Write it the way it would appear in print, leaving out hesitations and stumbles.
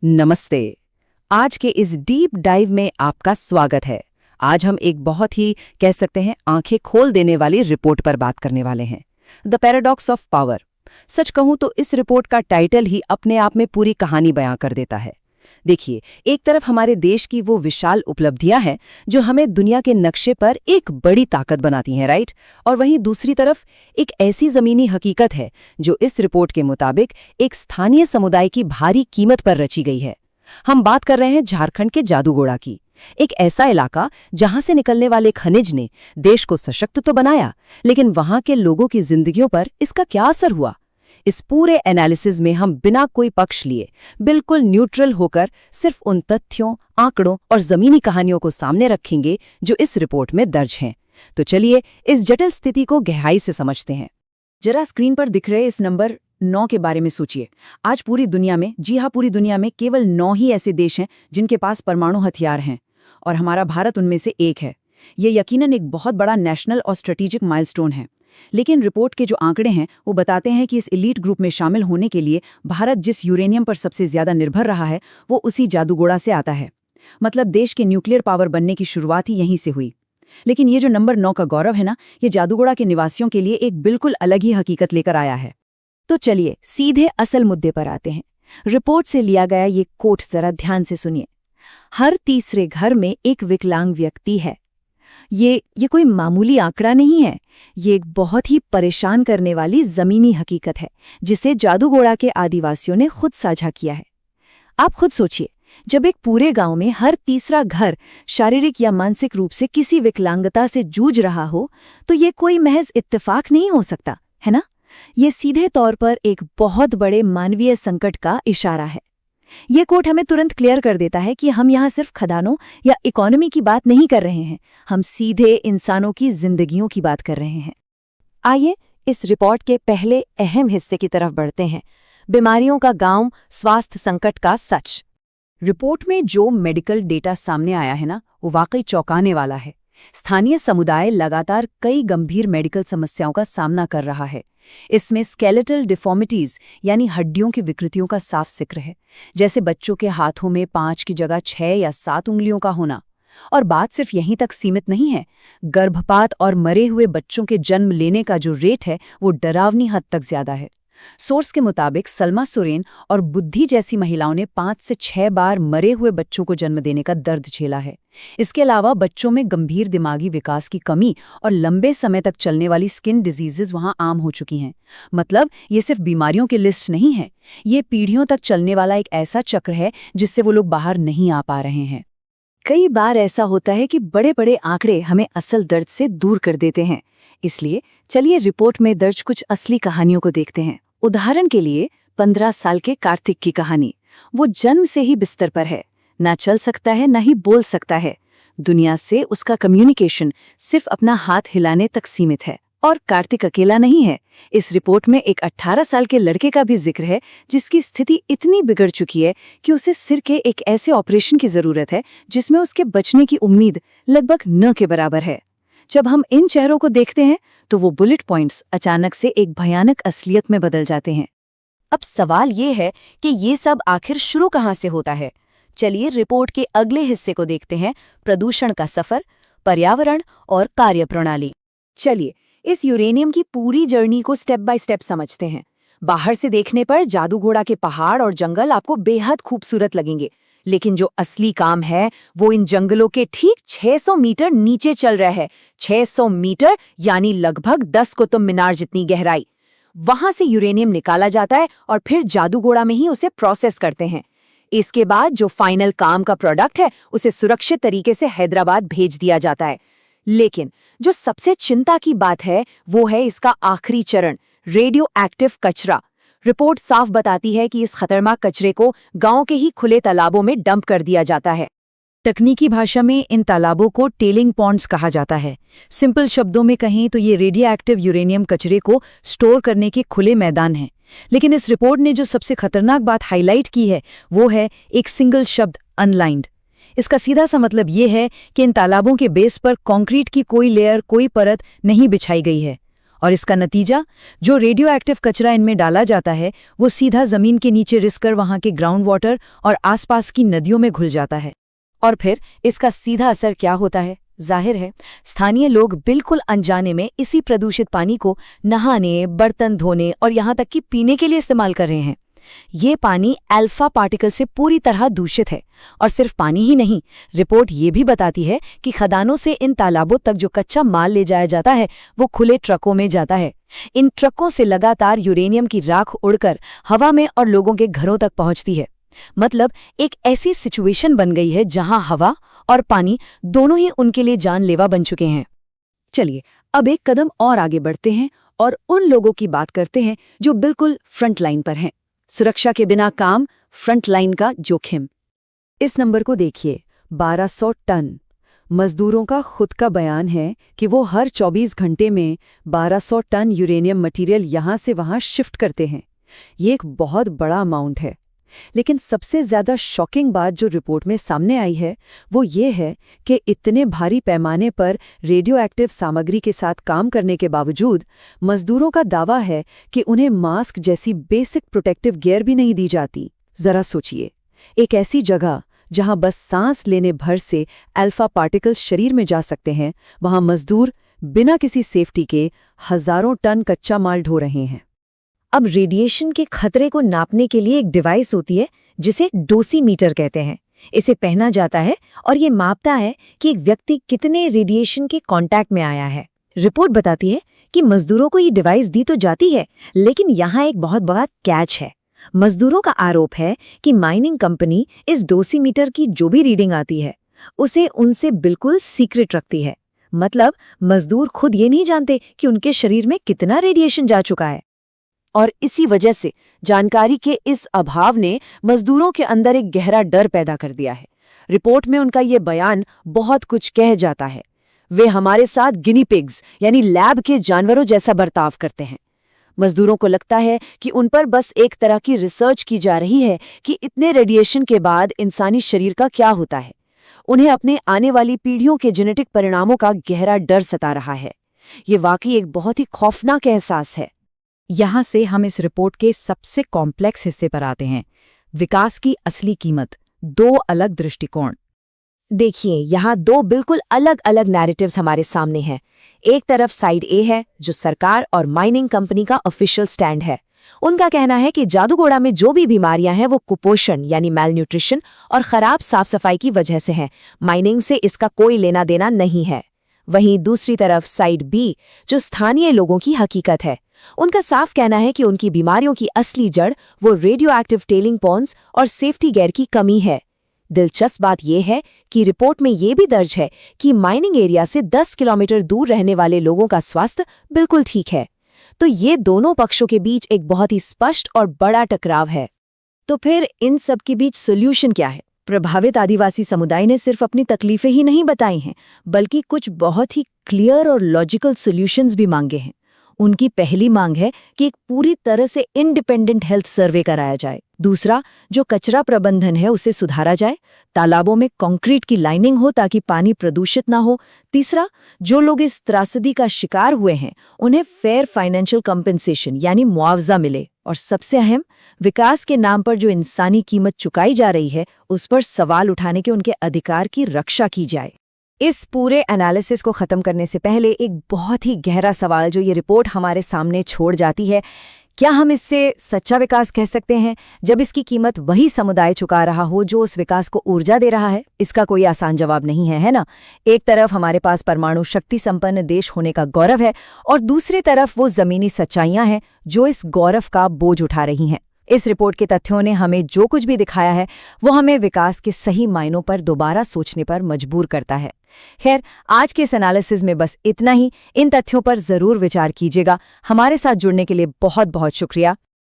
नमस्ते। आज के इस डीप डाइव में आपका स्वागत है। आज हम एक बहुत ही कह सकते हैं आंखें खोल देने वाली रिपोर्ट पर बात करने वाले हैं, द पैराडॉक्स ऑफ पावर। सच कहूं तो इस रिपोर्ट का टाइटल ही अपने आप में पूरी कहानी बयां कर देता है। देखिए, एक तरफ हमारे देश की वो विशाल उपलब्धियां हैं जो हमें दुनिया के नक्शे पर एक बड़ी ताकत बनाती हैं, राइट? और वहीं दूसरी तरफ एक ऐसी जमीनी हकीकत है जो इस रिपोर्ट के मुताबिक एक स्थानीय समुदाय की भारी कीमत पर रची गई है। हम बात कर रहे हैं झारखंड के जादूगोड़ा की, एक ऐसा इलाका जहां से निकलने वाले खनिज ने देश को सशक्त तो बनाया, लेकिन वहां के लोगों की जिंदगियों पर इसका क्या असर हुआ। इस पूरे एनालिसिस में हम बिना कोई पक्ष लिए, बिल्कुल न्यूट्रल होकर सिर्फ उन तथ्यों, आंकड़ों और जमीनी कहानियों को सामने रखेंगे जो इस रिपोर्ट में दर्ज हैं। तो चलिए इस जटिल स्थिति को गहराई से समझते हैं। जरा स्क्रीन पर दिख रहे इस नंबर 9 के बारे में सोचिए। आज पूरी दुनिया में, जी हाँ पूरी दुनिया में, केवल 9 ही ऐसे देश हैं जिनके पास परमाणु हथियार हैं, और हमारा भारत उनमें से एक है। ये यकीनन एक बहुत बड़ा नेशनल और स्ट्रेटेजिक माइलस्टोन है। लेकिन रिपोर्ट के जो आंकड़े हैं वो बताते हैं कि इस एलीट ग्रुप में शामिल होने के लिए भारत जिस यूरेनियम पर सबसे ज्यादा निर्भर रहा है वो उसी जादूगोड़ा से आता है। मतलब देश के न्यूक्लियर पावर बनने की शुरुआत ही यहीं से हुई। लेकिन ये जो नंबर 9 का गौरव है ना, ये जादूगोड़ा के निवासियों के लिए एक बिल्कुल अलग ही हकीकत लेकर आया है। तो चलिए सीधे असल मुद्दे पर आते हैं। रिपोर्ट से लिया गया ये कोट जरा ध्यान से सुनिए। हर तीसरे घर में एक विकलांग व्यक्ति है। ये कोई मामूली आंकड़ा नहीं है, ये एक बहुत ही परेशान करने वाली जमीनी हकीकत है जिसे जादूगोड़ा के आदिवासियों ने खुद साझा किया है। आप खुद सोचिए, जब एक पूरे गांव में हर तीसरा घर शारीरिक या मानसिक रूप से किसी विकलांगता से जूझ रहा हो, तो ये कोई महज इत्तेफाक नहीं हो सकता, है ना? ये सीधे तौर पर एक बहुत बड़े मानवीय संकट का इशारा है। ये कोट हमें तुरंत क्लियर कर देता है कि हम यहाँ सिर्फ खदानों या इकोनॉमी की बात नहीं कर रहे हैं, हम सीधे इंसानों की जिंदगियों की बात कर रहे हैं। आइए इस रिपोर्ट के पहले अहम हिस्से की तरफ बढ़ते हैं, बीमारियों का गांव, स्वास्थ्य संकट का सच। रिपोर्ट में जो मेडिकल डेटा सामने आया है ना, वो वाकई चौंकाने वाला है। स्थानीय समुदाय लगातार कई गंभीर मेडिकल समस्याओं का सामना कर रहा है। इसमें स्केलेटल डिफॉर्मिटीज यानी हड्डियों की विकृतियों का साफ जिक्र है, जैसे बच्चों के हाथों में 5 की जगह 6 या 7 उंगलियों का होना। और बात सिर्फ यहीं तक सीमित नहीं है, गर्भपात और मरे हुए बच्चों के जन्म लेने का जो रेट है वो डरावनी हद तक ज्यादा है। सोर्स के मुताबिक सलमा सोरेन और बुद्धि जैसी महिलाओं ने 5 से 6 बार मरे हुए बच्चों को जन्म देने का दर्द झेला है। इसके अलावा बच्चों में गंभीर दिमागी विकास की कमी और लंबे समय तक चलने वाली स्किन डिजीजेज वहां आम हो चुकी हैं। मतलब ये सिर्फ बीमारियों की लिस्ट नहीं है, ये पीढ़ियों तक चलने वाला एक ऐसा चक्र है जिससे वो लोग बाहर नहीं आ पा रहे हैं। कई बार ऐसा होता है कि बड़े बड़े आंकड़े हमें असल दर्द से दूर कर देते हैं, इसलिए चलिए रिपोर्ट में दर्ज कुछ असली कहानियों को देखते हैं। उदाहरण के लिए 15 साल के कार्तिक की कहानी। वो जन्म से ही बिस्तर पर है, ना चल सकता है ना ही बोल सकता है। दुनिया से उसका कम्युनिकेशन सिर्फ अपना हाथ हिलाने तक सीमित है। और कार्तिक अकेला नहीं है, इस रिपोर्ट में एक 18 साल के लड़के का भी जिक्र है जिसकी स्थिति इतनी बिगड़ चुकी है कि उसे सिर के एक ऐसे ऑपरेशन की जरूरत है जिसमें उसके बचने की उम्मीद लगभग न के बराबर है। जब हम इन चेहरों को देखते हैं तो वो बुलेट पॉइंट्स अचानक से एक भयानक असलियत में बदल जाते हैं। अब सवाल ये है कि ये सब आखिर शुरू कहाँ से होता है। चलिए रिपोर्ट के अगले हिस्से को देखते हैं, प्रदूषण का सफर, पर्यावरण और कार्यप्रणाली। चलिए इस यूरेनियम की पूरी जर्नी को स्टेप बाय स्टेप समझते हैं। बाहर से देखने पर जादूगोड़ा के पहाड़ और जंगल आपको बेहद खूबसूरत लगेंगे, लेकिन जो असली काम है वो इन जंगलों के ठीक 600 मीटर नीचे चल रहा है। 600 मीटर यानी लगभग 10 कुतुब मीनार जितनी गहराई। वहां से यूरेनियम निकाला जाता है और फिर जादूगोड़ा में ही उसे प्रोसेस करते हैं। इसके बाद जो फाइनल काम का प्रोडक्ट है उसे सुरक्षित तरीके से हैदराबाद भेज दिया जाता है। लेकिन जो सबसे चिंता की बात है वो है इसका आखिरी चरण, रेडियो एक्टिव कचरा। रिपोर्ट साफ बताती है कि इस खतरनाक कचरे को गांव के ही खुले तालाबों में डंप कर दिया जाता है। तकनीकी भाषा में इन तालाबों को टेलिंग पॉन्ड्स कहा जाता है। सिंपल शब्दों में कहें तो ये रेडियो एक्टिव यूरेनियम कचरे को स्टोर करने के खुले मैदान हैं। लेकिन इस रिपोर्ट ने जो सबसे खतरनाक बात हाईलाइट की है वो है एक सिंगल शब्द, अनलाइंड। इसका सीधा सा मतलब ये है कि इन तालाबों के बेस पर कंक्रीट की कोई लेयर, कोई परत नहीं बिछाई गई है। और इसका नतीजा, जो रेडियो एक्टिव कचरा इनमें डाला जाता है वो सीधा जमीन के नीचे रिसकर वहां के ग्राउंड वाटर और आसपास की नदियों में घुल जाता है। और फिर इसका सीधा असर क्या होता है? जाहिर है, स्थानीय लोग बिल्कुल अनजाने में इसी प्रदूषित पानी को नहाने, बर्तन धोने और यहाँ तक कि पीने के लिए इस्तेमाल कर रहे हैं। ये पानी अल्फा पार्टिकल से पूरी तरह दूषित है। और सिर्फ पानी ही नहीं, रिपोर्ट ये भी बताती है कि खदानों से इन तालाबों तक जो कच्चा माल ले जाया जाता है वो खुले ट्रकों में जाता है। इन ट्रकों से लगातार यूरेनियम की राख उड़कर हवा में और लोगों के घरों तक पहुंचती है। मतलब एक ऐसी सिचुएशन बन गई है जहां हवा और पानी दोनों ही उनके लिए जानलेवा बन चुके हैं। चलिए अब एक कदम और आगे बढ़ते हैं और उन लोगों की बात करते हैं जो बिल्कुल फ्रंट लाइन पर हैं। सुरक्षा के बिना काम, फ्रंट लाइन का जोखिम। इस नंबर को देखिए, 1200 टन। मजदूरों का खुद का बयान है कि वो हर 24 घंटे में 1200 टन यूरेनियम मटेरियल यहां से वहां शिफ्ट करते हैं। ये एक बहुत बड़ा अमाउंट है। लेकिन सबसे ज्यादा शॉकिंग बात जो रिपोर्ट में सामने आई है वो ये है कि इतने भारी पैमाने पर रेडियो एक्टिव सामग्री के साथ काम करने के बावजूद मजदूरों का दावा है कि उन्हें मास्क जैसी बेसिक प्रोटेक्टिव गियर भी नहीं दी जाती। जरा सोचिए, एक ऐसी जगह जहां बस सांस लेने भर से अल्फा पार्टिकल्स शरीर में जा सकते हैं, वहां मजदूर बिना किसी सेफ्टी के हजारों टन कच्चा माल ढो रहे हैं। अब रेडिएशन के खतरे को नापने के लिए एक डिवाइस होती है जिसे डोसीमीटर कहते हैं। इसे पहना जाता है और ये मापता है कि एक व्यक्ति कितने रेडिएशन के कांटेक्ट में आया है। रिपोर्ट बताती है कि मजदूरों को ये डिवाइस दी तो जाती है, लेकिन यहाँ एक बहुत बड़ा कैच है। मजदूरों का आरोप है कि माइनिंग कंपनी इस डोसीमीटर की जो भी रीडिंग आती है उसे उनसे बिल्कुल सीक्रेट रखती है। मतलब मजदूर खुद ये नहीं जानते कि उनके शरीर में कितना रेडिएशन जा चुका है। और इसी वजह से जानकारी के इस अभाव ने मजदूरों के अंदर एक गहरा डर पैदा कर दिया है। रिपोर्ट में उनका ये बयान बहुत कुछ कह जाता है। वे हमारे साथ गिनी पिग्स यानी लैब के जानवरों जैसा बर्ताव करते हैं। मजदूरों को लगता है कि उन पर बस एक तरह की रिसर्च की जा रही है कि इतने रेडिएशन के बाद इंसानी शरीर का क्या होता है। उन्हें अपने आने वाली पीढ़ियों के जेनेटिक परिणामों का गहरा डर सता रहा है। ये वाकई एक बहुत ही खौफनाक एहसास है। यहाँ से हम इस रिपोर्ट के सबसे कॉम्प्लेक्स हिस्से पर आते हैं, विकास की असली कीमत। दो अलग दृष्टिकोण। देखिए, यहाँ दो बिल्कुल अलग अलग नैरेटिव्स हमारे सामने हैं। एक तरफ साइड ए है जो सरकार और माइनिंग कंपनी का ऑफिशियल स्टैंड है। उनका कहना है कि जादूगोड़ा में जो भी बीमारियां हैं वो कुपोषण यानी मैलन्यूट्रिशन और खराब साफ सफाई की वजह से हैं। माइनिंग से इसका कोई लेना देना नहीं है। वहीं दूसरी तरफ साइड बी जो स्थानीय लोगों की हकीकत है। उनका साफ कहना है कि उनकी बीमारियों की असली जड़ वो रेडियो एक्टिव टेलिंग पॉन्ड्स और सेफ्टी गियर की कमी है। दिलचस्प बात यह है कि रिपोर्ट में यह भी दर्ज है कि माइनिंग एरिया से 10 किलोमीटर दूर रहने वाले लोगों का स्वास्थ्य बिल्कुल ठीक है। तो ये दोनों पक्षों के बीच एक बहुत ही स्पष्ट और बड़ा टकराव है। तो फिर इन सब के बीच सोल्यूशन क्या है? प्रभावित आदिवासी समुदाय ने सिर्फ अपनी तकलीफें ही नहीं बताई हैं, बल्कि कुछ बहुत ही क्लियर और लॉजिकल सॉल्यूशंस भी मांगे हैं। उनकी पहली मांग है कि एक पूरी तरह से इंडिपेंडेंट हेल्थ सर्वे कराया जाए। दूसरा, जो कचरा प्रबंधन है उसे सुधारा जाए। तालाबों में कंक्रीट की लाइनिंग हो ताकि पानी प्रदूषित ना हो। तीसरा, जो लोग इस त्रासदी का शिकार हुए हैं उन्हें फेयर फाइनेंशियल कंपेंसेशन यानी मुआवजा मिले। और सबसे अहम, विकास के नाम पर जो इंसानी कीमत चुकाई जा रही है उस पर सवाल उठाने के उनके अधिकार की रक्षा की जाए। इस पूरे एनालिसिस को खत्म करने से पहले एक बहुत ही गहरा सवाल जो ये रिपोर्ट हमारे सामने छोड़ जाती है, क्या हम इससे सच्चा विकास कह सकते हैं जब इसकी कीमत वही समुदाय चुका रहा हो जो उस विकास को ऊर्जा दे रहा है? इसका कोई आसान जवाब नहीं है, है ना? एक तरफ हमारे पास परमाणु शक्ति संपन्न देश होने का गौरव है और दूसरी तरफ वो जमीनी सच्चाइयां हैं जो इस गौरव का बोझ उठा रही हैं। इस रिपोर्ट के तथ्यों ने हमें जो कुछ भी दिखाया है वो हमें विकास के सही मायनों पर दोबारा सोचने पर मजबूर करता है। खैर, आज के इस एनालिसिस में बस इतना ही। इन तथ्यों पर जरूर विचार कीजिएगा। हमारे साथ जुड़ने के लिए बहुत बहुत शुक्रिया।